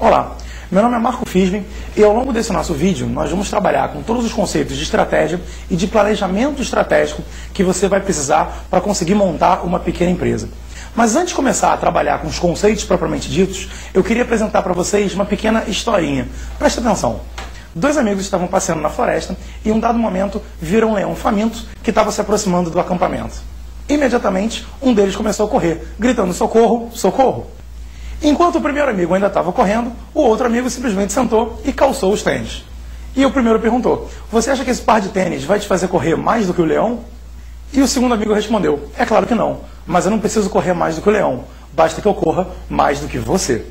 Olá, meu nome é Marco Fisbin e ao longo desse nosso vídeo nós vamos trabalhar com todos os conceitos de estratégia e de planejamento estratégico que você vai precisar para conseguir montar uma pequena empresa. Mas antes de começar a trabalhar com os conceitos propriamente ditos, eu queria apresentar para vocês uma pequena historinha. Presta atenção. Dois amigos estavam passeando na floresta e em um dado momento viram um leão faminto que estava se aproximando do acampamento. Imediatamente, um deles começou a correr, gritando socorro, socorro. Enquanto o primeiro amigo ainda estava correndo, o outro amigo simplesmente sentou e calçou os tênis. E o primeiro perguntou: você acha que esse par de tênis vai te fazer correr mais do que o leão? E o segundo amigo respondeu: é claro que não, mas eu não preciso correr mais do que o leão, basta que eu corra mais do que você.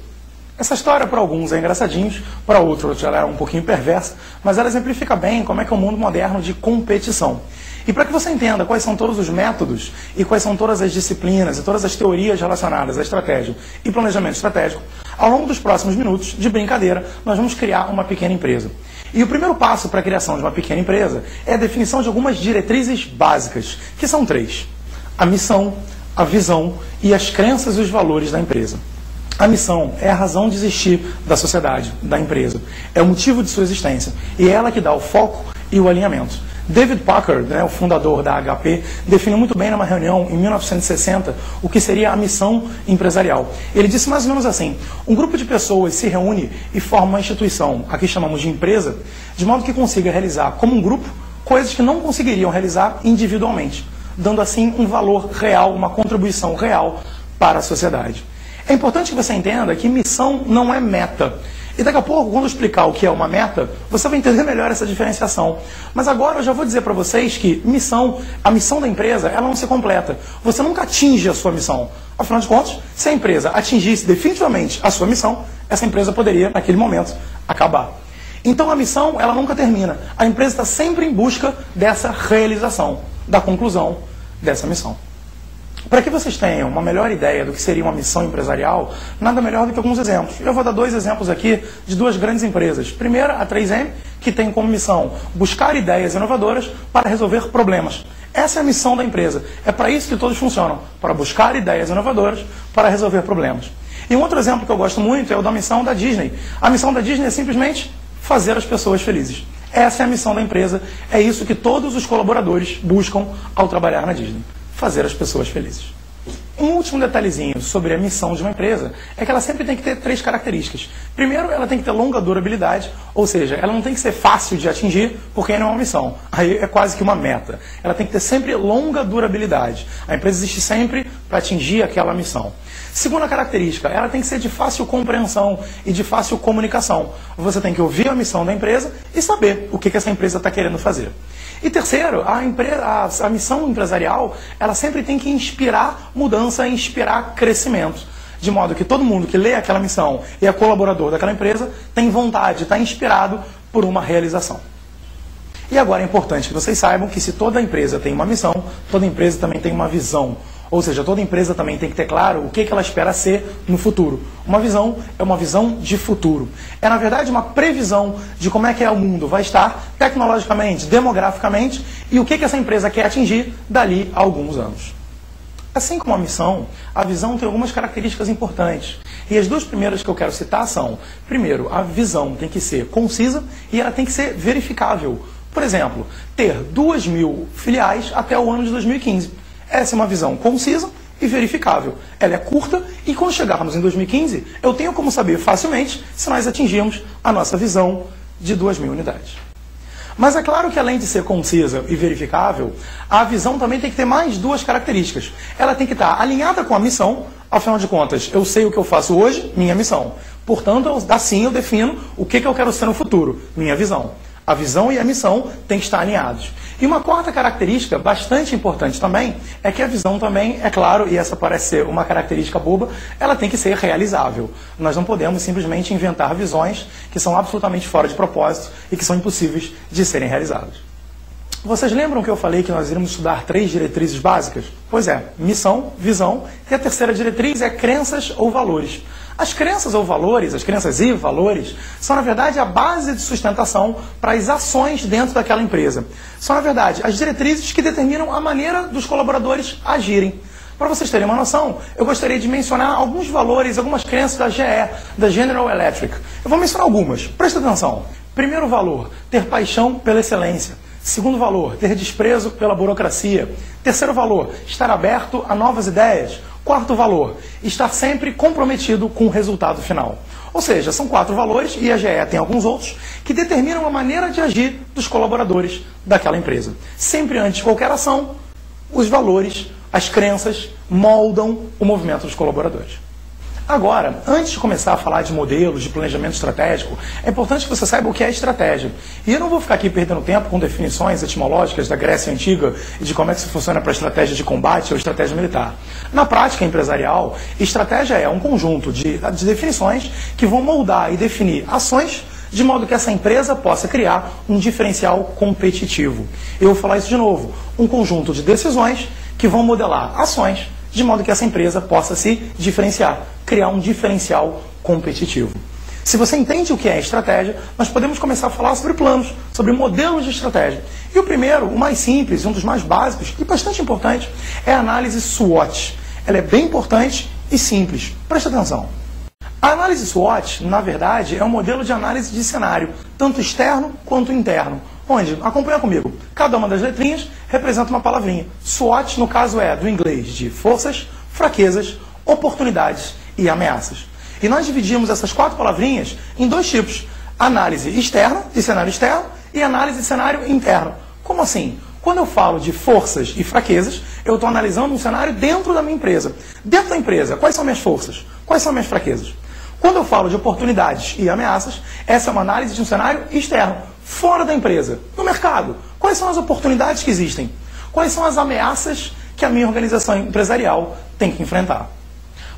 Essa história para alguns é engraçadinha, para outros ela é um pouquinho perversa, mas ela exemplifica bem como é que é o mundo moderno de competição. E para que você entenda quais são todos os métodos e quais são todas as disciplinas e todas as teorias relacionadas à estratégia e planejamento estratégico, ao longo dos próximos minutos, de brincadeira, nós vamos criar uma pequena empresa. E o primeiro passo para a criação de uma pequena empresa é a definição de algumas diretrizes básicas, que são 3. A missão, a visão e as crenças e os valores da empresa. A missão é a razão de existir da sociedade, da empresa. É o motivo de sua existência. E é ela que dá o foco e o alinhamento. David Packard, o fundador da HP, definiu muito bem numa reunião em 1960 o que seria a missão empresarial. Ele disse mais ou menos assim: um grupo de pessoas se reúne e forma uma instituição, aqui chamamos de empresa, de modo que consiga realizar como um grupo coisas que não conseguiriam realizar individualmente, dando assim um valor real, uma contribuição real para a sociedade. É importante que você entenda que missão não é meta. E daqui a pouco, quando eu explicar o que é uma meta, você vai entender melhor essa diferenciação. Mas agora eu já vou dizer para vocês que a missão da empresa, ela não se completa. Você nunca atinge a sua missão. Afinal de contas, se a empresa atingisse definitivamente a sua missão, essa empresa poderia, naquele momento, acabar. Então a missão, ela nunca termina. A empresa está sempre em busca dessa realização, da conclusão dessa missão. Para que vocês tenham uma melhor ideia do que seria uma missão empresarial, nada melhor do que alguns exemplos. Eu vou dar 2 exemplos aqui de 2 grandes empresas. Primeiro, a 3M, que tem como missão buscar ideias inovadoras para resolver problemas. Essa é a missão da empresa. É para isso que todos funcionam, para buscar ideias inovadoras para resolver problemas. E um outro exemplo que eu gosto muito é o da missão da Disney. A missão da Disney é simplesmente fazer as pessoas felizes. Essa é a missão da empresa. É isso que todos os colaboradores buscam ao trabalhar na Disney. Fazer as pessoas felizes. Um último detalhezinho sobre a missão de uma empresa é que ela sempre tem que ter 3 características. Primeiro, ela tem que ter longa durabilidade, ou seja, ela não tem que ser fácil de atingir, porque não é uma missão. Aí é quase que uma meta. Ela tem que ter sempre longa durabilidade. A empresa existe sempre para atingir aquela missão. Segunda característica, ela tem que ser de fácil compreensão e de fácil comunicação. Você tem que ouvir a missão da empresa e saber o que essa empresa está querendo fazer. E terceiro, a missão empresarial, ela sempre tem que inspirar mudança, inspirar crescimento. De modo que todo mundo que lê aquela missão e é colaborador daquela empresa tem vontade, está inspirado por uma realização. E agora é importante que vocês saibam que se toda empresa tem uma missão, toda empresa também tem uma visão. Ou seja, toda empresa também tem que ter claro o que ela espera ser no futuro. Uma visão é uma visão de futuro. É, na verdade, uma previsão de como é que o mundo vai estar tecnologicamente, demograficamente e o que essa empresa quer atingir dali a alguns anos. Assim como a missão, a visão tem algumas características importantes. E as 2 primeiras que eu quero citar são: primeiro, a visão tem que ser concisa e ela tem que ser verificável. Por exemplo, ter 2.000 filiais até o ano de 2015. Essa é uma visão concisa e verificável. Ela é curta e quando chegarmos em 2015, eu tenho como saber facilmente se nós atingimos a nossa visão de 2.000 unidades. Mas é claro que além de ser concisa e verificável, a visão também tem que ter mais 2 características. Ela tem que estar alinhada com a missão, afinal de contas, eu sei o que eu faço hoje, minha missão. Portanto, assim eu defino o que eu quero ser no futuro, minha visão. A visão e a missão têm que estar alinhados. E uma 4ª característica, bastante importante também, é que a visão também, é claro, e essa parece ser uma característica boba, ela tem que ser realizável. Nós não podemos simplesmente inventar visões que são absolutamente fora de propósito e que são impossíveis de serem realizadas. Vocês lembram que eu falei que nós iríamos estudar 3 diretrizes básicas? Pois é, missão, visão, e a terceira diretriz é crenças ou valores. As crenças ou valores, as crenças e valores, são, na verdade, a base de sustentação para as ações dentro daquela empresa. São, na verdade, as diretrizes que determinam a maneira dos colaboradores agirem. Para vocês terem uma noção, eu gostaria de mencionar alguns valores, algumas crenças da GE, da General Electric. Eu vou mencionar algumas, presta atenção. Primeiro valor, ter paixão pela excelência. Segundo valor, ter desprezo pela burocracia. Terceiro valor, estar aberto a novas ideias. Quarto valor, estar sempre comprometido com o resultado final. Ou seja, são 4 valores, e a GE tem alguns outros, que determinam a maneira de agir dos colaboradores daquela empresa. Sempre antes de qualquer ação, os valores, as crenças, moldam o movimento dos colaboradores. Agora, antes de começar a falar de modelos, de planejamento estratégico, é importante que você saiba o que é estratégia. E eu não vou ficar aqui perdendo tempo com definições etimológicas da Grécia Antiga e de como é que isso funciona para estratégia de combate ou estratégia militar. Na prática empresarial, estratégia é um conjunto de definições que vão moldar e definir ações de modo que essa empresa possa criar um diferencial competitivo. Eu vou falar isso de novo. Um conjunto de decisões que vão modelar ações de modo que essa empresa possa se diferenciar, criar um diferencial competitivo. Se você entende o que é estratégia, nós podemos começar a falar sobre planos, sobre modelos de estratégia. E o primeiro, o mais simples, um dos mais básicos e bastante importante, é a análise SWOT. Ela é bem importante e simples. Presta atenção. A análise SWOT, na verdade, é um modelo de análise de cenário, tanto externo quanto interno. Onde, acompanha comigo, cada uma das letrinhas representa uma palavrinha. SWOT, no caso, é do inglês de forças, fraquezas, oportunidades e ameaças. E nós dividimos essas 4 palavrinhas em 2 tipos. Análise externa, de cenário externo, e análise de cenário interno. Como assim? Quando eu falo de forças e fraquezas, eu estou analisando um cenário dentro da minha empresa. Dentro da empresa, quais são minhas forças? Quais são minhas fraquezas? Quando eu falo de oportunidades e ameaças, essa é uma análise de um cenário externo, fora da empresa, no mercado. Quais são as oportunidades que existem? Quais são as ameaças que a minha organização empresarial tem que enfrentar?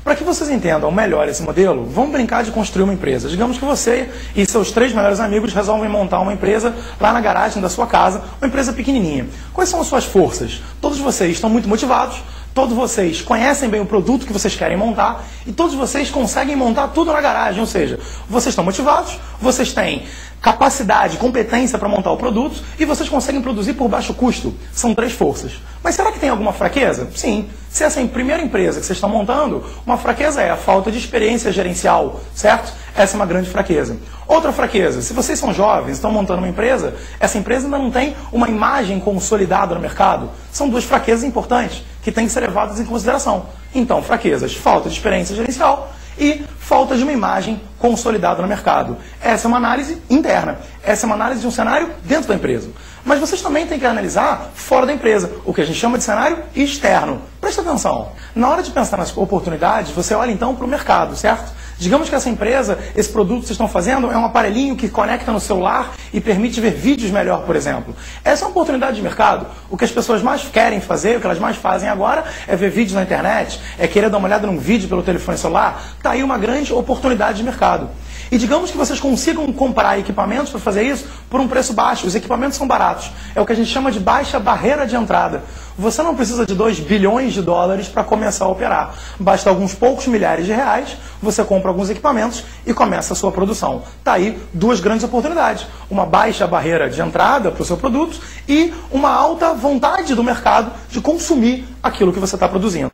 Para que vocês entendam melhor esse modelo, vamos brincar de construir uma empresa. Digamos que você e seus 3 melhores amigos resolvem montar uma empresa lá na garagem da sua casa, uma empresa pequenininha. Quais são as suas forças? Todos vocês estão muito motivados, todos vocês conhecem bem o produto que vocês querem montar e todos vocês conseguem montar tudo na garagem. Ou seja, vocês estão motivados, vocês têm capacidade, competência para montar o produto e vocês conseguem produzir por baixo custo. São 3 forças. Mas será que tem alguma fraqueza? Sim. Se essa é a primeira empresa que vocês estão montando, uma fraqueza é a falta de experiência gerencial, certo? Essa é uma grande fraqueza. Outra fraqueza, se vocês são jovens, estão montando uma empresa, essa empresa ainda não tem uma imagem consolidada no mercado. São 2 fraquezas importantes que têm que ser levadas em consideração. Então, fraquezas, falta de experiência gerencial e falta de uma imagem consolidada no mercado. Essa é uma análise interna. Essa é uma análise de um cenário dentro da empresa. Mas vocês também têm que analisar fora da empresa, o que a gente chama de cenário externo. Presta atenção. Na hora de pensar nas oportunidades, você olha então para o mercado, certo? Digamos que essa empresa, esse produto que vocês estão fazendo é um aparelhinho que conecta no celular e permite ver vídeos melhor, por exemplo. Essa é uma oportunidade de mercado. O que as pessoas mais querem fazer, o que elas mais fazem agora é ver vídeos na internet, é querer dar uma olhada num vídeo pelo telefone celular. Está aí uma grande oportunidade de mercado. E digamos que vocês consigam comprar equipamentos para fazer isso por um preço baixo. Os equipamentos são baratos. É o que a gente chama de baixa barreira de entrada. Você não precisa de 2 bilhões de dólares para começar a operar. Basta alguns poucos milhares de reais, você compra alguns equipamentos e começa a sua produção. Está aí 2 grandes oportunidades. Uma baixa barreira de entrada para o seu produto e uma alta vontade do mercado de consumir aquilo que você está produzindo.